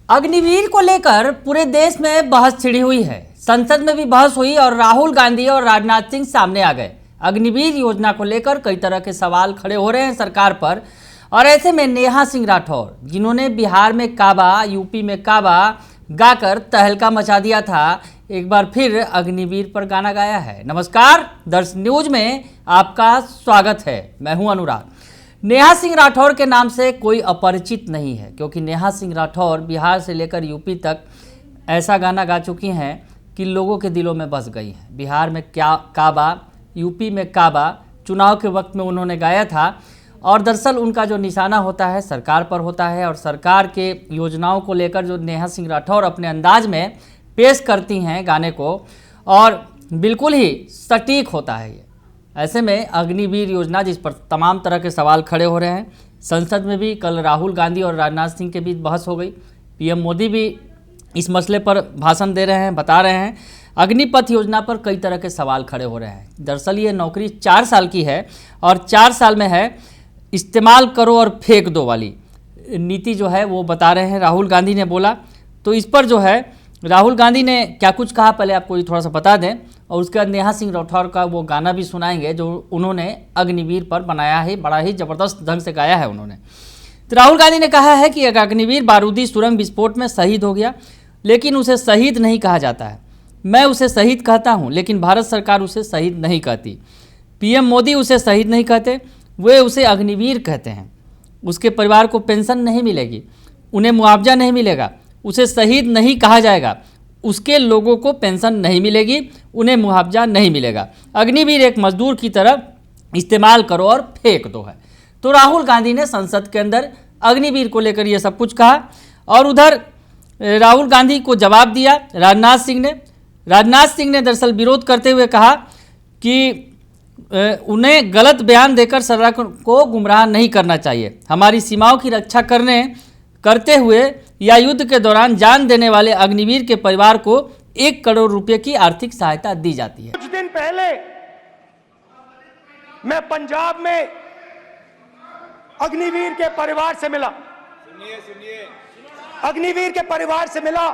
अग्निवीर को लेकर पूरे देश में बहस छिड़ी हुई है। संसद में भी बहस हुई और राहुल गांधी और राजनाथ सिंह सामने आ गए। अग्निवीर योजना को लेकर कई तरह के सवाल खड़े हो रहे हैं सरकार पर। और ऐसे में नेहा सिंह राठौर, जिन्होंने बिहार में काबा, यूपी में काबा गाकर तहलका मचा दिया था, एक बार फिर अग्निवीर पर गाना गाया है। नमस्कार, दर्श न्यूज में आपका स्वागत है। मैं हूं अनुराग। नेहा सिंह राठौर के नाम से कोई अपरिचित नहीं है, क्योंकि नेहा सिंह राठौर बिहार से लेकर यूपी तक ऐसा गाना गा चुकी हैं कि लोगों के दिलों में बस गई हैं। बिहार में क्या काबा, यूपी में काबा, चुनाव के वक्त में उन्होंने गाया था। और दरअसल उनका जो निशाना होता है सरकार पर होता है, और सरकार के योजनाओं को लेकर जो नेहा सिंह राठौर अपने अंदाज में पेश करती हैं गाने को, और बिल्कुल ही सटीक होता है ये। ऐसे में अग्निवीर योजना, जिस पर तमाम तरह के सवाल खड़े हो रहे हैं, संसद में भी कल राहुल गांधी और राजनाथ सिंह के बीच बहस हो गई। पीएम मोदी भी इस मसले पर भाषण दे रहे हैं, बता रहे हैं। अग्निपथ योजना पर कई तरह के सवाल खड़े हो रहे हैं। दरअसल ये नौकरी 4 साल की है, और 4 साल में है इस्तेमाल करो और फेंक दो वाली नीति जो है वो बता रहे हैं, राहुल गांधी ने बोला। तो इस पर जो है राहुल गांधी ने क्या कुछ कहा, पहले आपको ये थोड़ा सा बता दें, और उसके बाद नेहा सिंह राठौर का वो गाना भी सुनाएंगे जो उन्होंने अग्निवीर पर बनाया है। बड़ा ही ज़बरदस्त ढंग से गाया है उन्होंने। तो राहुल गांधी ने कहा है कि अग्निवीर बारूदी सुरंग विस्फोट में शहीद हो गया, लेकिन उसे शहीद नहीं कहा जाता है। मैं उसे शहीद कहता हूँ, लेकिन भारत सरकार उसे शहीद नहीं कहती। पीएम मोदी उसे शहीद नहीं कहते, वे उसे अग्निवीर कहते हैं। उसके परिवार को पेंशन नहीं मिलेगी, उन्हें मुआवजा नहीं मिलेगा, उसे शहीद नहीं कहा जाएगा। उसके लोगों को पेंशन नहीं मिलेगी, उन्हें मुआवजा नहीं मिलेगा। अग्निवीर एक मजदूर की तरह इस्तेमाल करो और फेंक दो है। तो राहुल गांधी ने संसद के अंदर अग्निवीर को लेकर ये सब कुछ कहा, और उधर राहुल गांधी को जवाब दिया राजनाथ सिंह ने। राजनाथ सिंह ने दरअसल विरोध करते हुए कहा कि उन्हें गलत बयान देकर सरकार को गुमराह नहीं करना चाहिए। हमारी सीमाओं की रक्षा करते हुए या युद्ध के दौरान जान देने वाले अग्निवीर के परिवार को 1 करोड़ रुपए की आर्थिक सहायता दी जाती है। कुछ दिन पहले मैं पंजाब में अग्निवीर के परिवार से मिला। सुनिए अग्निवीर के परिवार से मिला।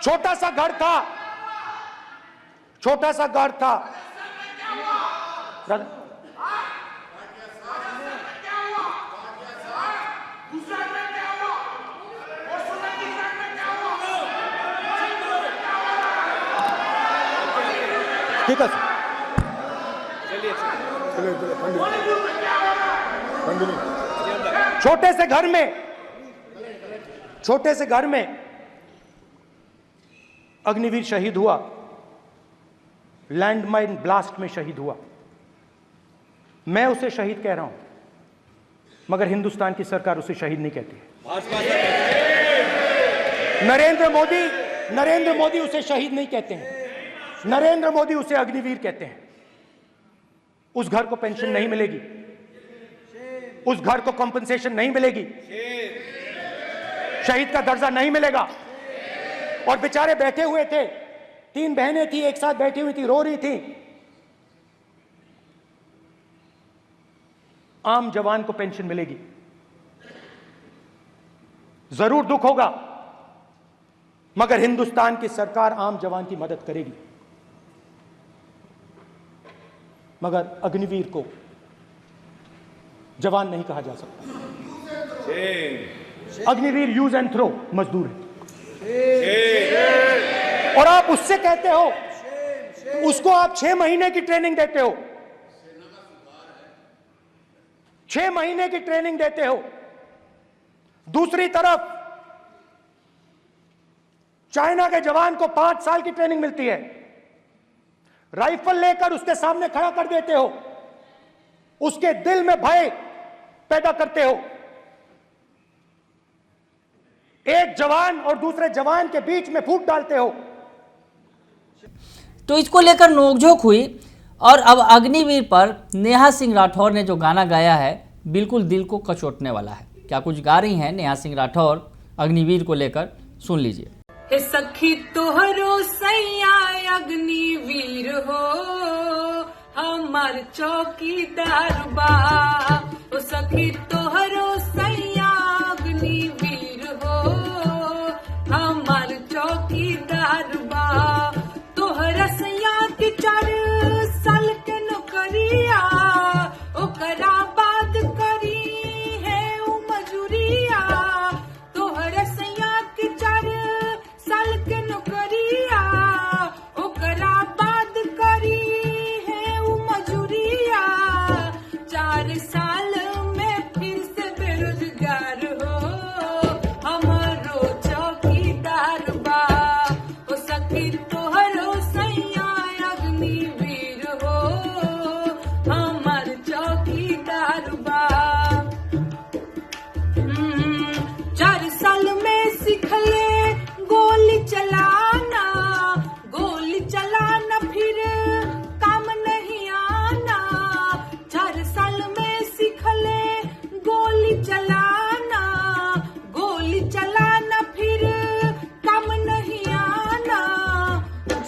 छोटा सा घर था। ठीक है, छोटे से घर में अग्निवीर शहीद हुआ। लैंडमाइन ब्लास्ट में शहीद हुआ। मैं उसे शहीद कह रहा हूं, मगर हिंदुस्तान की सरकार उसे शहीद नहीं कहती है। नरेंद्र मोदी उसे शहीद नहीं कहते हैं। नरेंद्र मोदी उसे अग्निवीर कहते हैं। उस घर को पेंशन नहीं मिलेगी, उस घर को कॉम्पनसेशन नहीं मिलेगी, शहीद का दर्जा नहीं मिलेगा। और बेचारे बैठे हुए थे, 3 बहनें थी, एक साथ बैठी हुई थी, रो रही थी। आम जवान को पेंशन मिलेगी, जरूर दुख होगा, मगर हिंदुस्तान की सरकार आम जवान की मदद करेगी। मगर अग्निवीर को जवान नहीं कहा जा सकता। अग्निवीर यूज एंड थ्रो मजदूर है। और आप उससे कहते हो, उसको आप 6 महीने की ट्रेनिंग देते हो, 6 महीने की ट्रेनिंग देते हो। दूसरी तरफ चाइना के जवान को 5 साल की ट्रेनिंग मिलती है। राइफल लेकर उसके सामने खड़ा कर देते हो, उसके दिल में भय पैदा करते हो। एक जवान और दूसरे जवान के बीच में फूट डालते हो। तो इसको लेकर नोकझोंक हुई, और अब अग्निवीर पर नेहा सिंह राठौर ने जो गाना गाया है, बिल्कुल दिल को कचोटने वाला है। क्या कुछ गा रही हैं नेहा सिंह राठौर अग्निवीर को लेकर, सुन लीजिए। हे सखी तोहरो सैया अग्निवीर हो, हमार चौकीदार बा। ओ सखी तोहरो सैया अग्निवीर 4 साल में फिर से बेरोजगार हो हमरो चौकीदार बा ओ सखी तोहरो सैया अग्निवीर हो हमर चौकीदार बा 4 साल में सिखले गोली चलाना फिर काम नहीं आना 4 साल में सिखले गोली चलाना फिर काम नहीं आना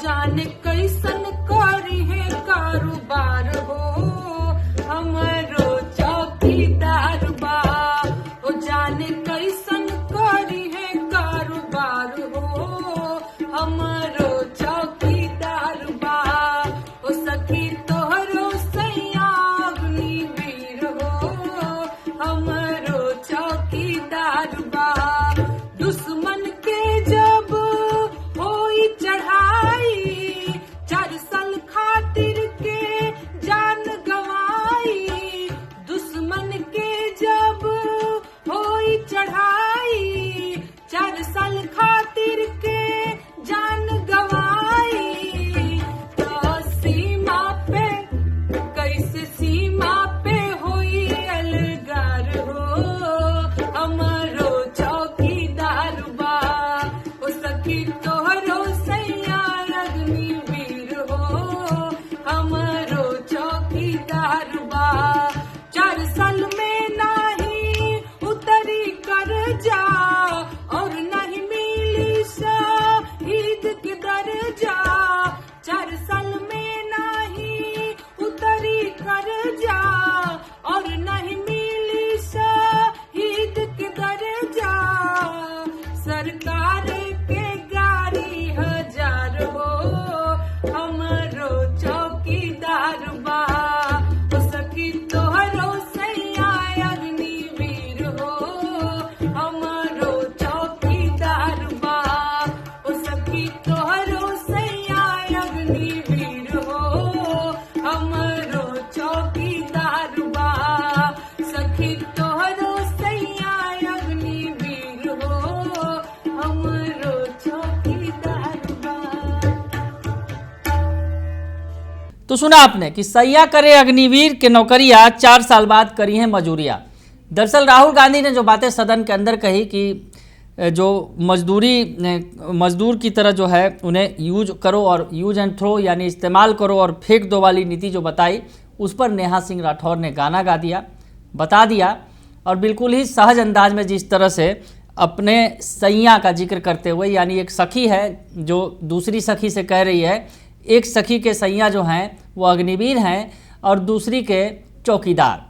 जाने कैसन करी है कारोबार हो हमरो चौकीदार बा ओ जाने कैसन करी है कारोबार हो हमरो चौकीदार बा ओ सखी तोहरो सैया अग्निवीर हो हमरो चौकीदार बा दुश्मन के जब होई चढ़ाई 4 साल खातिर के जान गवाई दुश्मन के जब होई चढ़ाई 4 साल खातिर के जान गवाई तो सीमा पे कैसे सीमा पे होई अलगार हो हमरो चौकीदार बा ओ सखी तोहरो सैया अग्निवीर हो हमरो चौकीदार बा 4 साल में नाही उतरी कर जा और नहीं मिली शहीद के दर्जा 4 साल में नहीं उतरी कर जा और नहीं मिली शहीद के दर्जा सरकार के गाड़ी 1000 हो हमरो चौकीदार बा ओ सखी तोहरो सैया अग्निवीर हो हमरो चौकीदार बा ओ सखी तोहरो सैया अग्निवीर हो हमरो चौकीदार बा सखी तोहरो सैया अग्निवीर हो हमरो चौकीदार बा। तो सुना आपने कि सैया करे अग्निवीर के नौकरियां 4 साल बाद करी हैं मजूरियां। दरअसल राहुल गांधी ने जो बातें सदन के अंदर कही कि जो मजदूर की तरह जो है उन्हें यूज करो और यूज एंड थ्रो यानी इस्तेमाल करो और फेंक दो वाली नीति जो बताई, उस पर नेहा सिंह राठौर ने गाना गा दिया, बता दिया और बिल्कुल ही सहज अंदाज में जिस तरह से अपने सैया का जिक्र करते हुए, यानी एक सखी है जो दूसरी सखी से कह रही है, एक सखी के सैया जो हैं वो अग्निवीर हैं और दूसरी के चौकीदार।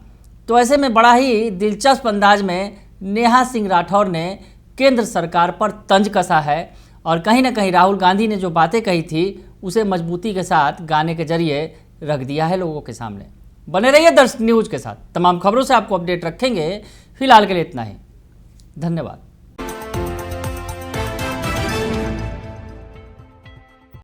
तो ऐसे में बड़ा ही दिलचस्प अंदाज में नेहा सिंह राठौर ने केंद्र सरकार पर तंज कसा है और कहीं ना कहीं राहुल गांधी ने जो बातें कही थी उसे मजबूती के साथ गाने के जरिए रख दिया है लोगों के सामने। बने रहिए दर्शक न्यूज के साथ, तमाम खबरों से आपको अपडेट रखेंगे। फिलहाल के लिए इतना ही, धन्यवाद।